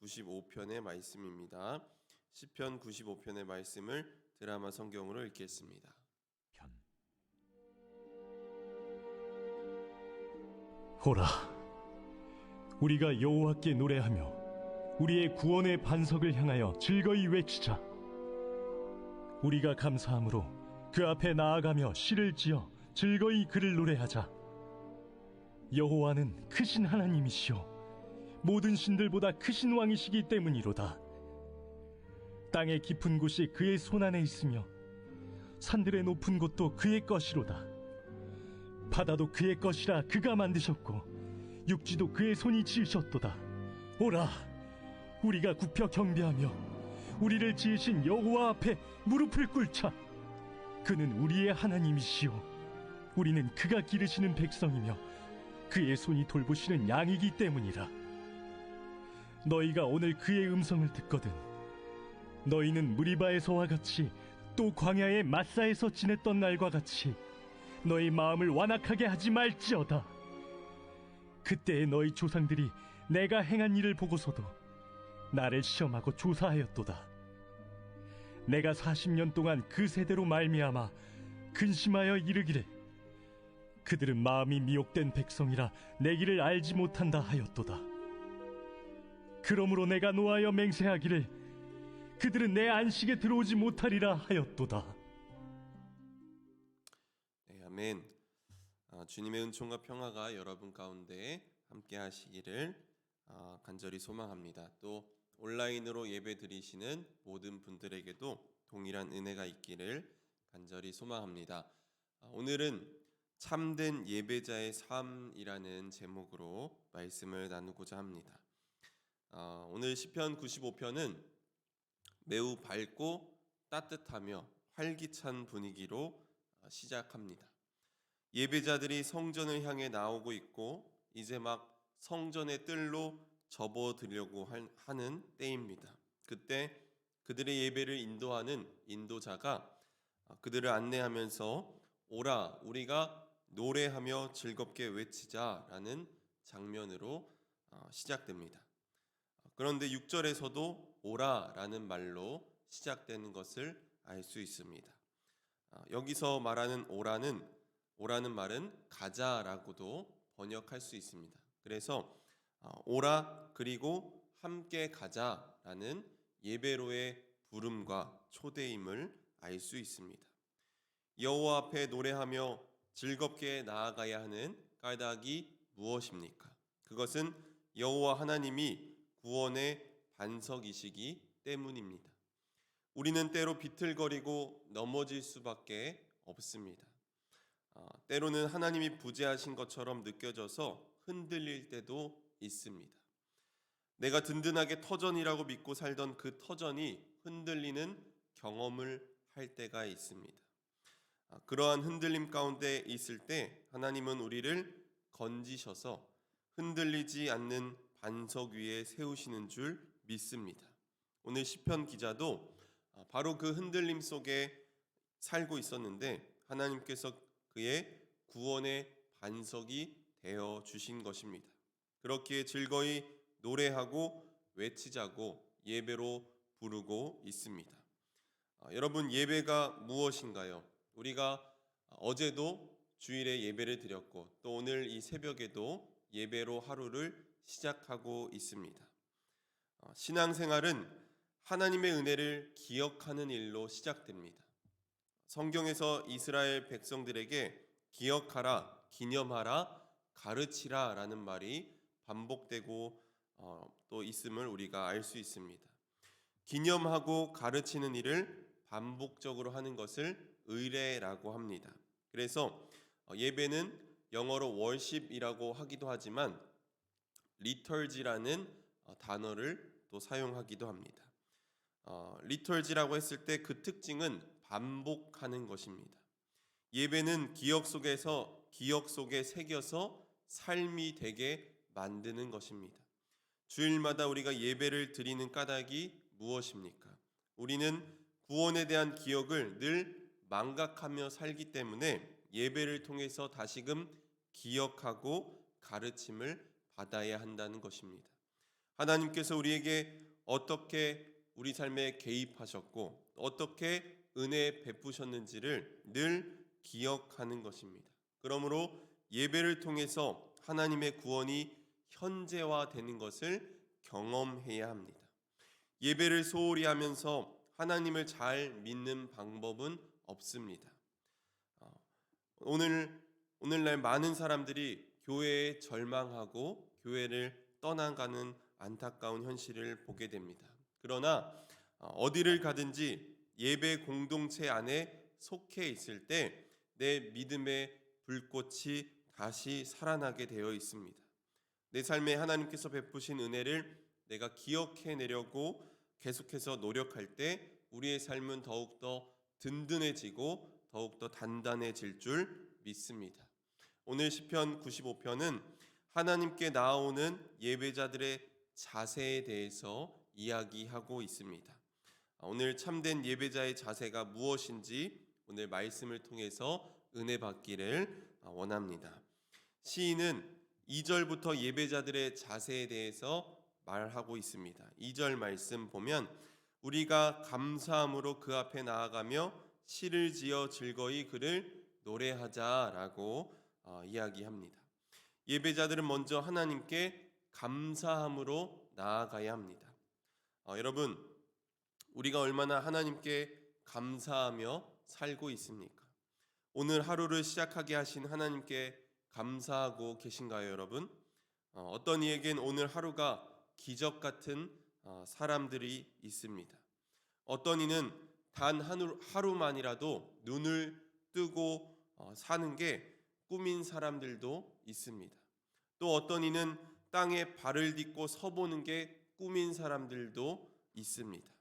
95편의 말씀입니다. 시편 95편의 말씀을 드라마 성경으로 읽겠습니다. 보라, 우리가 여호와께 노래하며 우리의 구원의 반석을 향하여 즐거이 외치자. 우리가 감사함으로 그 앞에 나아가며 시를 지어 즐거이 그를 노래하자. 여호와는 크신 하나님이시요 모든 신들보다 크신 왕이시기 때문이로다. 땅의 깊은 곳이 그의 손안에 있으며 산들의 높은 곳도 그의 것이로다. 바다도 그의 것이라 그가 만드셨고 육지도 그의 손이 지으셨도다. 오라, 우리가 굽혀 경배하며 우리를 지으신 여호와 앞에 무릎을 꿇자. 그는 우리의 하나님이시요 우리는 그가 기르시는 백성이며 그의 손이 돌보시는 양이기 때문이라. 너희가 오늘 그의 음성을 듣거든 너희는 무리바에서와 같이 또 광야의 마사에서 지냈던 날과 같이 너희 마음을 완악하게 하지 말지어다. 그때에 너희 조상들이 내가 행한 일을 보고서도 나를 시험하고 조사하였도다. 내가 40년 동안 그 세대로 말미암아 근심하여 이르기를 그들은 마음이 미혹된 백성이라 내 길을 알지 못한다 하였도다. 그러므로 내가 노하여 맹세하기를 그들은 내 안식에 들어오지 못하리라 하였도다. 네, 아멘. 주님의 은총과 평화가 여러분 가운데 함께 하시기를 간절히 소망합니다. 또 온라인으로 예배 드리시는 모든 분들에게도 동일한 은혜가 있기를 간절히 소망합니다. 오늘은 참된 예배자의 삶이라는 제목으로 말씀을 나누고자 합니다. 오늘 시편 95편은 매우 밝고 따뜻하며 활기찬 분위기로 시작합니다. 예배자들이 성전을 향해 나오고 있고 이제 막 성전의 뜰로 접어들려고 하는 때입니다. 그때 그들의 예배를 인도하는 인도자가 그들을 안내하면서 오라, 우리가 노래하며 즐겁게 외치자라는 장면으로 시작됩니다. 그런데 6절에서도 오라라는 말로 시작되는 것을 알 수 있습니다. 여기서 말하는 오라는 말은 가자라고도 번역할 수 있습니다. 그래서 오라 그리고 함께 가자라는 예배로의 부름과 초대임을 알 수 있습니다. 여호와 앞에 노래하며 즐겁게 나아가야 하는 까닭이 무엇입니까? 그것은 여호와 하나님이 구원의 반석이시기 때문입니다. 우리는 때로 비틀거리고 넘어질 수밖에 없습니다. 때로는 하나님이 부재하신 것처럼 느껴져서 흔들릴 때도 있습니다. 내가 든든하게 터전이라고 믿고 살던 그 터전이 흔들리는 경험을 할 때가 있습니다. 그러한 흔들림 가운데 있을 때 하나님은 우리를 건지셔서 흔들리지 않는 반석 위에 세우시는 줄 믿습니다. 오늘 시편 기자도 바로 그 흔들림 속에 살고 있었는데 하나님께서 그의 구원의 반석이 되어 주신 것입니다. 그렇기에 즐거이 노래하고 외치자고 예배로 부르고 있습니다. 여러분, 예배가 무엇인가요? 우리가 어제도 주일에 예배를 드렸고 또 오늘 이 새벽에도 예배로 하루를 시작하고 있습니다. 신앙생활은 하나님의 은혜를 기억하는 일로 시작됩니다. 성경에서 이스라엘 백성들에게 기억하라, 기념하라, 가르치라 라는 말이 반복되고 또 있음을 우리가 알 수 있습니다. 기념하고 가르치는 일을 반복적으로 하는 것을 의례라고 합니다. 그래서 예배는 영어로 worship이라고 하기도 하지만 liturgy라는 단어를 또 사용하기도 합니다. liturgy라고 했을 때 그 특징은 반복하는 것입니다. 예배는 기억 속에 새겨서 삶이 되게 만드는 것입니다. 주일마다 우리가 예배를 드리는 까닭이 무엇입니까? 우리는 구원에 대한 기억을 늘 망각하며 살기 때문에 예배를 통해서 다시금 기억하고 가르침을 받아야 한다는 것입니다. 하나님께서 우리에게 어떻게 우리 삶에 개입하셨고 어떻게 은혜 베푸셨는지를 늘 기억하는 것입니다. 그러므로 예배를 통해서 하나님의 구원이 현재화되는 것을 경험해야 합니다. 예배를 소홀히 하면서 하나님을 잘 믿는 방법은 없습니다. 오늘날 많은 사람들이 교회에 절망하고 교회를 떠나가는 안타까운 현실을 보게 됩니다. 그러나 어디를 가든지 예배 공동체 안에 속해 있을 때 내 믿음의 불꽃이 다시 살아나게 되어 있습니다. 내 삶에 하나님께서 베푸신 은혜를 내가 기억해내려고 계속해서 노력할 때 우리의 삶은 더욱더 든든해지고 더욱더 단단해질 줄 믿습니다. 오늘 시편 95편은 하나님께 나아오는 예배자들의 자세에 대해서 이야기하고 있습니다. 오늘 참된 예배자의 자세가 무엇인지 오늘 말씀을 통해서 은혜 받기를 원합니다. 시인은 2절부터 예배자들의 자세에 대해서 말하고 있습니다. 2절 말씀 보면 우리가 감사함으로 그 앞에 나아가며 시를 지어 즐거이 그를 노래하자라고 이야기합니다. 예배자들은 먼저 하나님께 감사함으로 나아가야 합니다. 여러분, 우리가 얼마나 하나님께 감사하며 살고 있습니까? 오늘 하루를 시작하게 하신 하나님께 감사하고 계신가요, 여러분? 어떤 이에겐 오늘 하루가 기적 같은 사람들이 있습니다. 어떤 이는 단 하루만이라도 눈을 뜨고 사는 게 꿈인 사람들도 있습니다. 또 어떤 이는 땅에 발을 딛고 서보는 게 꿈인 사람들도 있습니다.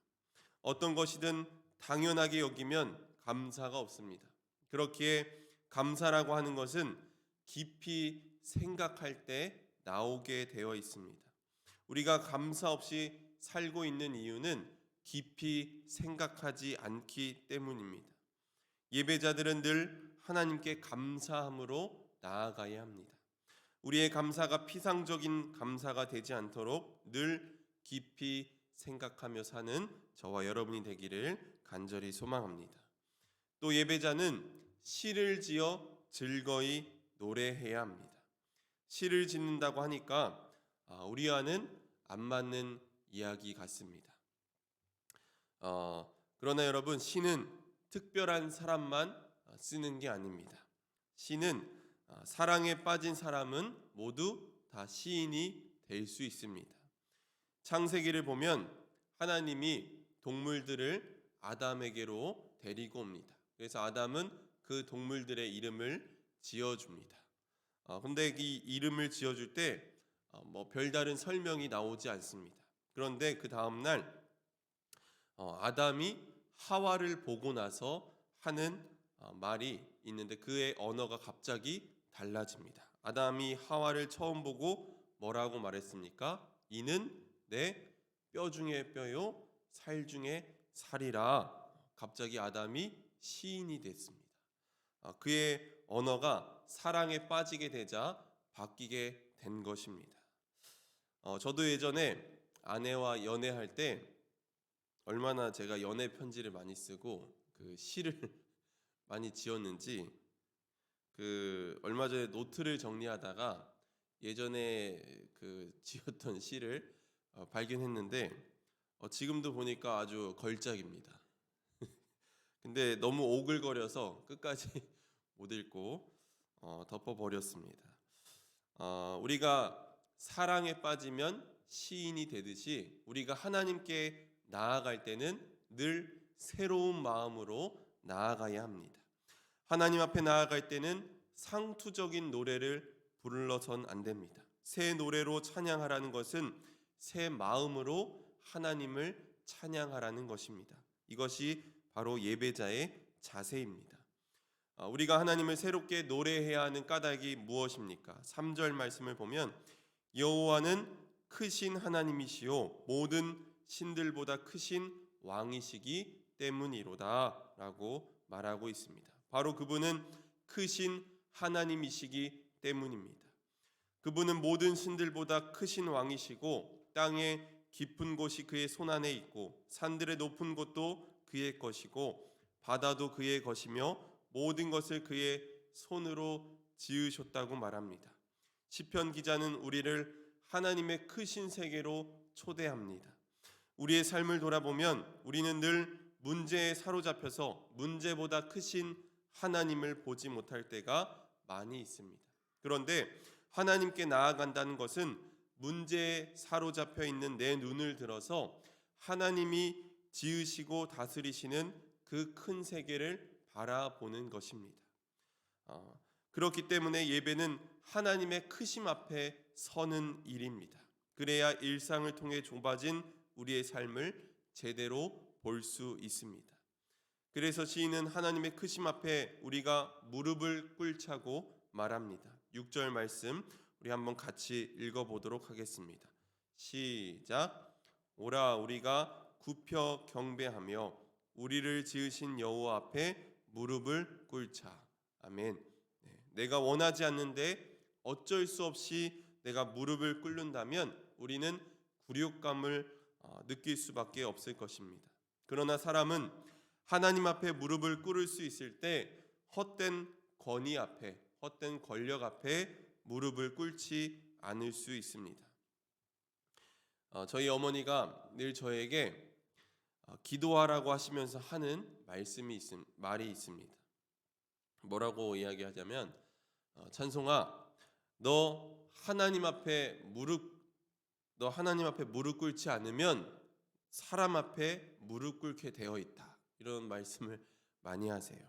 어떤 것이든 당연하게 여기면 감사가 없습니다. 그렇기에 감사라고 하는 것은 깊이 생각할 때 나오게 되어 있습니다. 우리가 감사 없이 살고 있는 이유는 깊이 생각하지 않기 때문입니다. 예배자들은 늘 하나님께 감사함으로 나아가야 합니다. 우리의 감사가 피상적인 감사가 되지 않도록 늘 깊이 생각하며 사는 저와 여러분이 되기를 간절히 소망합니다. 또 예배자는 시를 지어 즐거이 노래해야 합니다. 시를 짓는다고 하니까 우리와는 안 맞는 이야기 같습니다. 그러나 여러분, 시는 특별한 사람만 쓰는 게 아닙니다. 시는 사랑에 빠진 사람은 모두 다 시인이 될 수 있습니다. 창세기를 보면 하나님이 동물들을 아담에게로 데리고 옵니다. 그래서 아담은 그 동물들의 이름을 지어줍니다. 근데 이 이름을 지어줄 때 별다른 설명이 나오지 않습니다. 그런데 그 다음날 아담이 하와를 보고 나서 하는 말이 있는데 그의 언어가 갑자기 달라집니다. 아담이 하와를 처음 보고 뭐라고 말했습니까? 이는 내 뼈 중에 뼈요 살 중에 살이라. 갑자기 아담이 시인이 됐습니다. 그의 언어가 사랑에 빠지게 되자 바뀌게 된 것입니다. 저도 예전에 아내와 연애할 때 얼마나 제가 연애 편지를 많이 쓰고 그 시를 많이 지었는지 얼마 전에 노트를 정리하다가 예전에 지었던 시를 발견했는데 지금도 보니까 아주 걸작입니다. 근데 너무 오글거려서 끝까지 못 읽고 덮어버렸습니다. 우리가 사랑에 빠지면 시인이 되듯이 우리가 하나님께 나아갈 때는 늘 새로운 마음으로 나아가야 합니다. 하나님 앞에 나아갈 때는 상투적인 노래를 불러선 안 됩니다. 새 노래로 찬양하라는 것은 새 마음으로 하나님을 찬양하라는 것입니다. 이것이 바로 예배자의 자세입니다. 우리가 하나님을 새롭게 노래해야 하는 까닭이 무엇입니까? 3절 말씀을 보면 여호와는 크신 하나님이시요 모든 신들보다 크신 왕이시기 때문이로다 라고 말하고 있습니다. 바로 그분은 크신 하나님이시기 때문입니다. 그분은 모든 신들보다 크신 왕이시고 땅의 깊은 곳이 그의 손안에 있고 산들의 높은 곳도 그의 것이고 바다도 그의 것이며 모든 것을 그의 손으로 지으셨다고 말합니다. 시편 기자는 우리를 하나님의 크신 세계로 초대합니다. 우리의 삶을 돌아보면 우리는 늘 문제에 사로잡혀서 문제보다 크신 하나님을 보지 못할 때가 많이 있습니다. 그런데 하나님께 나아간다는 것은 문제에 사로잡혀 있는 내 눈을 들어서 하나님이 지으시고 다스리시는 그 큰 세계를 바라보는 것입니다. 그렇기 때문에 예배는 하나님의 크심 앞에 서는 일입니다. 그래야 일상을 통해 좁아진 우리의 삶을 제대로 볼 수 있습니다. 그래서 시인은 하나님의 크심 앞에 우리가 무릎을 꿇자고 말합니다. 6절 말씀 우리 한번 같이 읽어보도록 하겠습니다. 시작. 오라 우리가 굽혀 경배하며 우리를 지으신 여호와 앞에 무릎을 꿇자. 아멘. 내가 원하지 않는데 어쩔 수 없이 내가 무릎을 꿇는다면 우리는 굴욕감을 느낄 수밖에 없을 것입니다. 그러나 사람은 하나님 앞에 무릎을 꿇을 수 있을 때 헛된 권위 앞에, 헛된 권력 앞에 무릎을 꿇지 않을 수 있습니다. 저희 어머니가 늘 저에게 기도하라고 하시면서 하는 말이 있습니다. 뭐라고 이야기하자면 찬송아, 너 하나님 앞에 무릎 꿇지 않으면 사람 앞에 무릎 꿇게 되어 있다. 이런 말씀을 많이 하세요.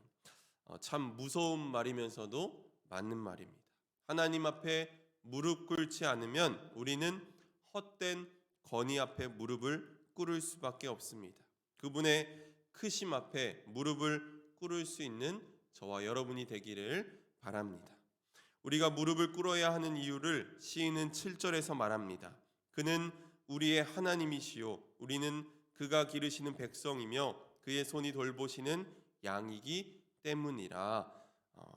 참 무서운 말이면서도 맞는 말입니다. 하나님 앞에 무릎 꿇지 않으면 우리는 헛된 권위 앞에 무릎을 꿇을 수밖에 없습니다. 그분의 크심 앞에 무릎을 꿇을 수 있는 저와 여러분이 되기를 바랍니다. 우리가 무릎을 꿇어야 하는 이유를 시인은 7절에서 말합니다. 그는 우리의 하나님이시요 우리는 그가 기르시는 백성이며 그의 손이 돌보시는 양이기 때문이라.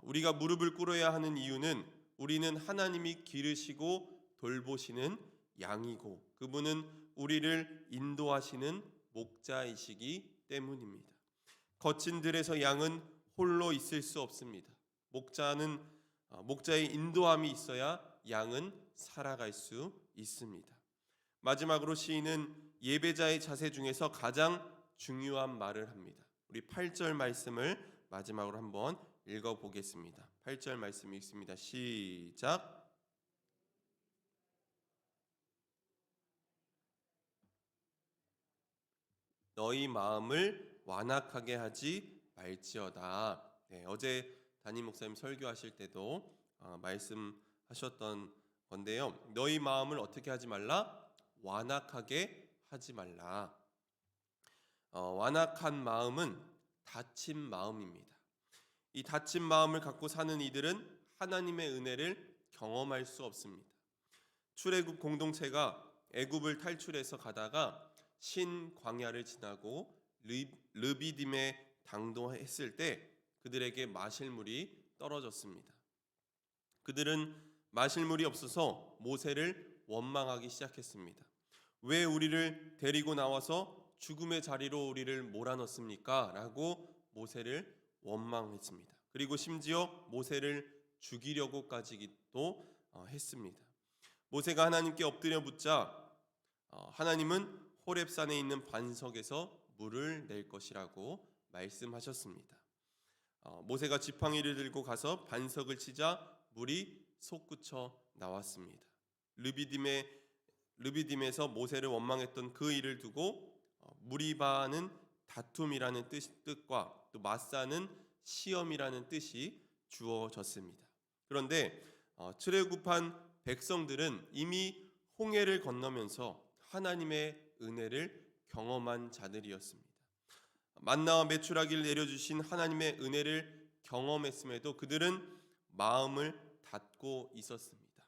우리가 무릎을 꿇어야 하는 이유는 우리는 하나님이 기르시고 돌보시는 양이고 그분은 우리를 인도하시는 목자이시기 때문입니다. 거친 들에서 양은 홀로 있을 수 없습니다. 목자의 인도함이 있어야 양은 살아갈 수 있습니다. 마지막으로 시인은 예배자의 자세 중에서 가장 중요한 말을 합니다. 우리 8절 말씀을 마지막으로 한번 읽어보겠습니다. 8절 말씀 읽습니다. 시작. 너희 마음을 완악하게 하지 말지어다. 어제 담임 목사님 설교하실 때도 말씀하셨던 건데요. 너희 마음을 어떻게 하지 말라? 완악하게 하지 말라. 완악한 마음은 다친 마음입니다. 이 다친 마음을 갖고 사는 이들은 하나님의 은혜를 경험할 수 없습니다. 출애굽 공동체가 애굽을 탈출해서 가다가 신 광야를 지나고 르비딤에 당도했을 때 그들에게 마실 물이 떨어졌습니다. 그들은 마실 물이 없어서 모세를 원망하기 시작했습니다. 왜 우리를 데리고 나와서 죽음의 자리로 우리를 몰아넣습니까? 라고 모세를 원망했습니다. 그리고 심지어 모세를 죽이려고까지도 했습니다. 모세가 하나님께 엎드려 묻자 하나님은 호렙산에 있는 반석에서 물을 낼 것이라고 말씀하셨습니다. 모세가 지팡이를 들고 가서 반석을 치자 물이 솟구쳐 나왔습니다. 르비딤에서 모세를 원망했던 그 일을 두고 무리바는 다툼이라는 뜻과 또 마사는 시험이라는 뜻이 주어졌습니다. 그런데 출애굽한 백성들은 이미 홍해를 건너면서 하나님의 은혜를 경험한 자들이었습니다. 만나와 메추라기를 내려주신 하나님의 은혜를 경험했음에도 그들은 마음을 닫고 있었습니다.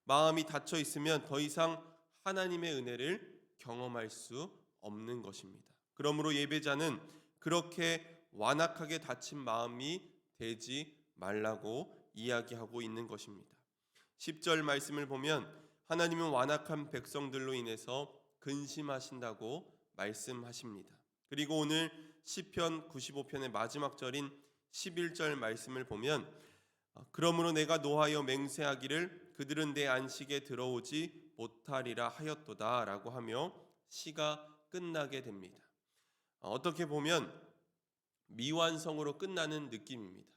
마음이 닫혀 있으면 더 이상 하나님의 은혜를 경험할 수 없는 것입니다. 그러므로 예배자는 그렇게 완악하게 닫힌 마음이 되지 말라고 이야기하고 있는 것입니다. 10절 말씀을 보면 하나님은 완악한 백성들로 인해서 근심하신다고 말씀하십니다. 그리고 오늘 시편 95편의 마지막 절인 11절 말씀을 보면 그러므로 내가 노하여 맹세하기를 그들은 내 안식에 들어오지 못하리라 하였도다 라고 하며 시가 끝나게 됩니다. 어떻게 보면 미완성으로 끝나는 느낌입니다.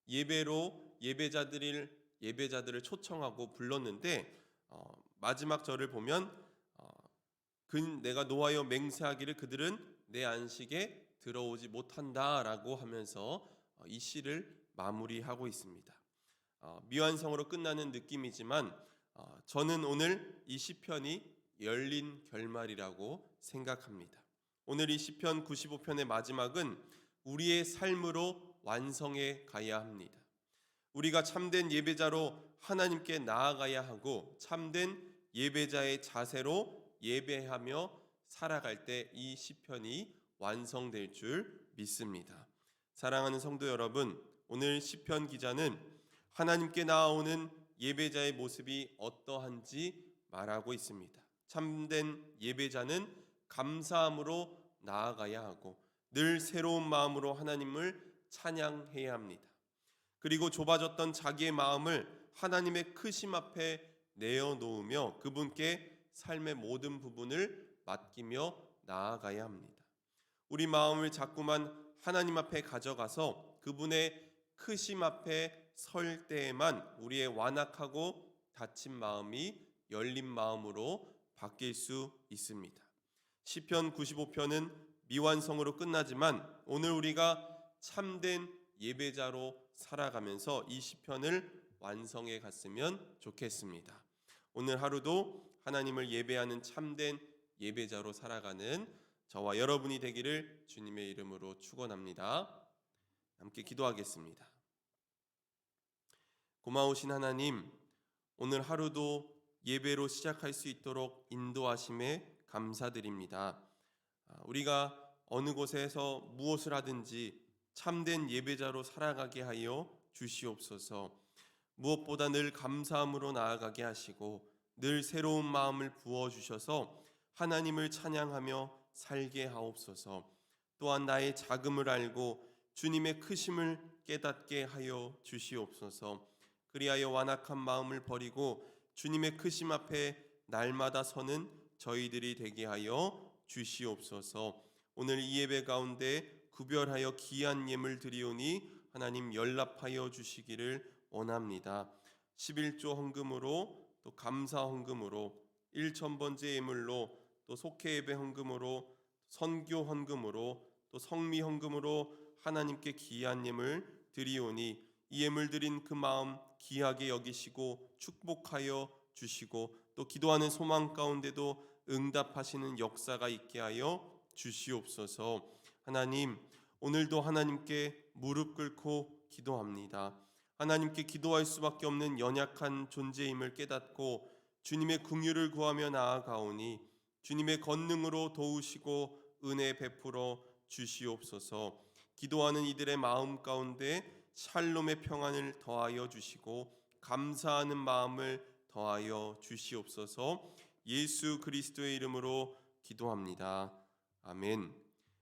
예배로 예배자들을 초청하고 불렀는데 마지막 절을 보면 내가 노하여 맹세하기를 그들은 내 안식에 들어오지 못한다라고 하면서 이 시를 마무리하고 있습니다. 미완성으로 끝나는 느낌이지만 저는 오늘 이 시편이 열린 결말이라고 생각합니다. 오늘 이 시편 95편의 마지막은 우리의 삶으로 완성해 가야 합니다. 우리가 참된 예배자로 하나님께 나아가야 하고 참된 예배자의 자세로 예배하며 살아갈 때 이 시편이 완성될 줄 믿습니다. 사랑하는 성도 여러분, 오늘 시편 기자는 하나님께 나아오는 예배자의 모습이 어떠한지 말하고 있습니다. 참된 예배자는 감사함으로 나아가야 하고 늘 새로운 마음으로 하나님을 찬양해야 합니다. 그리고 좁아졌던 자기의 마음을 하나님의 크심 앞에 내어놓으며 그분께 삶의 모든 부분을 맡기며 나아가야 합니다. 우리 마음을 자꾸만 하나님 앞에 가져가서 그분의 크심 앞에 설 때에만 우리의 완악하고 다친 마음이 열린 마음으로 바뀔 수 있습니다. 시편 95편은 미완성으로 끝나지만 오늘 우리가 참된 예배자로 살아가면서 이 시편을 완성해 갔으면 좋겠습니다. 오늘 하루도 하나님을 예배하는 참된 예배자로 살아가는 저와 여러분이 되기를 주님의 이름으로 축원합니다. 함께 기도하겠습니다. 고마우신 하나님, 오늘 하루도 예배로 시작할 수 있도록 인도하심에 감사드립니다. 우리가 어느 곳에서 무엇을 하든지 참된 예배자로 살아가게 하여 주시옵소서. 무엇보다 늘 감사함으로 나아가게 하시고 늘 새로운 마음을 부어주셔서 하나님을 찬양하며 살게 하옵소서. 또한 나의 작음을 알고 주님의 크심을 깨닫게 하여 주시옵소서. 그리하여 완악한 마음을 버리고 주님의 크심 앞에 날마다 서는 저희들이 되게 하여 주시옵소서. 오늘 이 예배 가운데 구별하여 귀한 예물 드리오니 하나님 연락하여 주시기를 원합니다. 11조 헌금으로 또 감사 헌금으로 1,000번째 예물로 또 속회 예배 헌금으로 선교 헌금으로 또 성미 헌금으로 하나님께 귀한 예물 드리오니 이 예물 드린 그 마음 귀하게 여기시고 축복하여 주시고 또 기도하는 소망 가운데도 응답하시는 역사가 있게 하여 주시옵소서. 하나님, 오늘도 하나님께 무릎 꿇고 기도합니다. 하나님께 기도할 수밖에 없는 연약한 존재임을 깨닫고 주님의 긍휼을 구하며 나아가오니 주님의 권능으로 도우시고 은혜 베풀어 주시옵소서. 기도하는 이들의 마음 가운데 샬롬의 평안을 더하여 주시고 감사하는 마음을 더하여 주시옵소서. 예수 그리스도의 이름으로 기도합니다. 아멘.